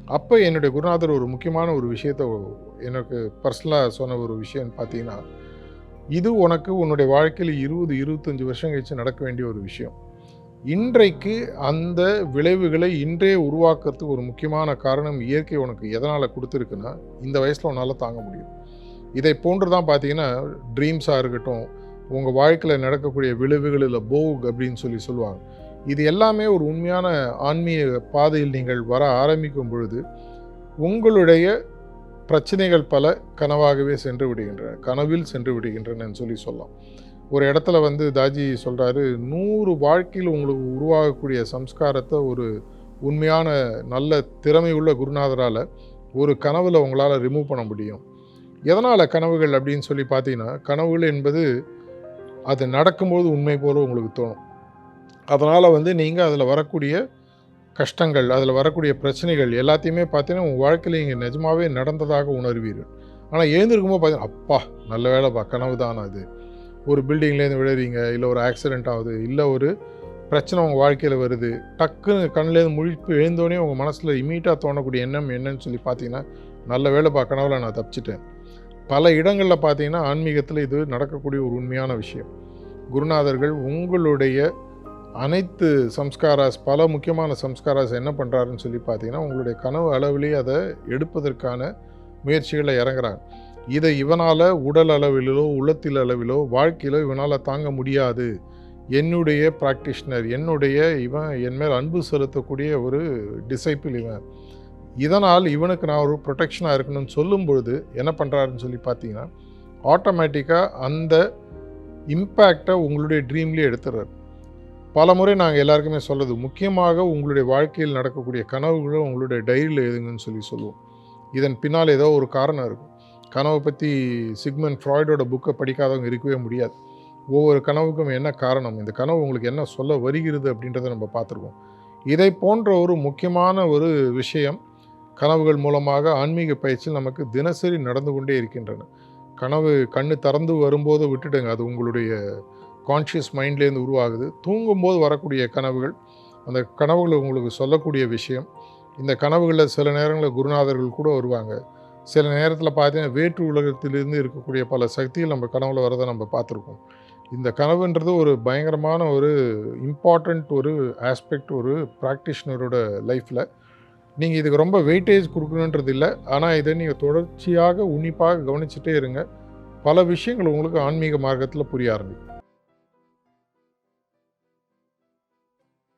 அப்போ என்னுடைய குருநாதர் ஒரு முக்கியமான ஒரு விஷயத்த எனக்கு பர்சனலாக சொன்ன ஒரு விஷயம்னு பார்த்தீங்கன்னா, இது உனக்கு உன்னுடைய வாழ்க்கையில் 20, 25 வருஷம் கழிச்சு நடக்க வேண்டிய ஒரு விஷயம். இன்றைக்கு அந்த விளைவுகளை இன்றே உருவாக்குறதுக்கு ஒரு முக்கியமான காரணம் இயற்கை உனக்கு எதனால குடுத்துருக்குன்னா, இந்த வயசுல உன்னால தாங்க முடியும். இதை போன்று தான் பார்த்தீங்கன்னா, ட்ரீம்ஸா இருக்கட்டும், உங்க வாழ்க்கையில நடக்கக்கூடிய விளைவுகள் இல்ல போக் அப்படின்னு சொல்லுவாங்க. இது எல்லாமே ஒரு உண்மையான ஆன்மீக பாதையில் நீங்கள் வர ஆரம்பிக்கும் பொழுது, உங்களுடைய பிரச்சனைகள் பல கனவாகவே சென்று விடுகின்றன. கனவில் சென்று விடுகின்றனன்னு சொல்லலாம். ஒரு இடத்துல வந்து தாஜி சொல்றாரு, 100 வாழ்க்கையில் உங்களுக்கு உருவாகக்கூடிய சம்ஸ்காரத்த ஒரு உண்மையான நல்ல திறமை உள்ள குருநாதரால ஒரு கனவுல உங்களால ரிமூவ் பண்ண முடியும். எதனால கனவுகள் அப்படின்னு சொல்லி பார்த்தீங்கன்னா, கனவுகள் என்பது அது நடக்கும்போது உண்மை போல உங்களுக்கு தோணும். அதனால வந்து நீங்க அதில வரக்கூடிய கஷ்டங்கள், அதில வரக்கூடிய பிரச்சனைகள் எல்லாத்தையுமே பார்த்தீங்கன்னா, உங்க வாழ்க்கையில நீங்க நிஜமாவே நடந்ததாக உணர்வீர்கள். ஆனா எழுந்திருக்கும்போது பார்த்தீங்கன்னா, அப்பா! நல்ல வேலைப்பா கனவு தானா அது. ஒரு பில்டிங்லேருந்து விழுறீங்க, இல்ல ஒரு ஆக்சிடென்ட் ஆகுது, இல்ல ஒரு பிரச்சனை உங்க வாழ்க்கையில வருது. டக்குன்னு கண்லேருந்து முழிப்பு எழுந்தோனே உங்க மனசுல இம்மீடியட்டா தோணக்கூடிய எண்ணம் என்னன்னு சொல்லி பார்த்தீங்கன்னா, நல்ல வேலைப்பா கனவுல நான் தப்பிச்சுட்டேன். பல இடங்கள்ல பார்த்தீங்கன்னா, ஆன்மீகத்தில இது நடக்கக்கூடிய ஒரு உண்மையான விஷயம். குருநாதர்கள் உங்களுடைய அனைத்து சம்ஸ்காராஸ் பல முக்கியமான சம்ஸ்காராஸ் என்ன பண்ணுறாருன்னு சொல்லி பார்த்தீங்கன்னா, உங்களுடைய கனவு அளவிலேயே அதை எடுப்பதற்கான முயற்சிகளில் இறங்குறாங்க. இதை இவனால் உடல் அளவிலோ உள்ளத்தில் அளவிலோ வாழ்க்கையிலோ இவனால் தாங்க முடியாது. என்னுடைய ப்ராக்டிஷனர், இவன் என் மேல் அன்பு செலுத்தக்கூடிய ஒரு டிசைப்பிள் இவன். இதனால் இவனுக்கு நான் ஒரு ப்ரொடெக்ஷனாக இருக்கணும்னு சொல்லும் பொழுது என்ன பண்ணுறாருன்னு சொல்லி பார்த்தீங்கன்னா, ஆட்டோமேட்டிக்காக அந்த இம்பேக்டை உங்களுடைய ட்ரீம்லேயே எடுத்துடுறாரு. பல முறை நாங்கள் எல்லாருக்குமே சொல்கிறது, முக்கியமாக உங்களுடைய வாழ்க்கையில் நடக்கக்கூடிய கனவுகளை உங்களுடைய டைரியில் எழுதுங்கன்னு சொல்லுவோம். இதன் பின்னால் ஏதோ ஒரு காரணம் இருக்கும். கனவை பற்றி சிக்மண்ட் ஃப்ராய்டோட புக்கை படிக்காதவங்க இருக்கவே முடியாது. ஒவ்வொரு கனவுக்கும் என்ன காரணம், இந்த கனவு உங்களுக்கு என்ன சொல்ல வருகிறது அப்படின்றத நம்ம பார்த்துருக்கோம். இதை போன்ற ஒரு முக்கியமான ஒரு விஷயம் கனவுகள் மூலமாக ஆன்மீக பயிற்சியில் நமக்கு தினசரி நடந்து கொண்டே இருக்கின்றன. கனவு கண்ணு திறந்து வரும்போது விட்டுடுங்க, அது உங்களுடைய கான்ஷியஸ் மைண்ட்லேருந்து உருவாகுது. தூங்கும்போது வரக்கூடிய கனவுகள், அந்த கனவுகளை உங்களுக்கு சொல்லக்கூடிய விஷயம். இந்த கனவுகளில் சில நேரங்களில் குருநாதர்கள் கூட வருவாங்க. சில நேரத்தில் பார்த்தீங்கன்னா வேற்று உலகத்திலிருந்து இருக்கக்கூடிய பல சக்திகள் நம்ம கனவுல வரதை நம்ம பார்த்துருக்கோம். இந்த கனவுன்றது ஒரு பயங்கரமான ஒரு இம்பார்ட்டண்ட் ஒரு ஆஸ்பெக்ட் ஒரு ப்ராக்டிஷனரோட லைஃப்பில். நீங்கள் இதுக்கு ரொம்ப வெயிட்டேஜ் கொடுக்கணுன்றது இல்லை. ஆனால் இதை நீங்கள் தொடர்ச்சியாக உன்னிப்பாக கவனிச்சுட்டே இருங்க. பல விஷயங்கள் உங்களுக்கு ஆன்மீக மார்க்கத்தில் புரிய ஆரம்பிக்கும்.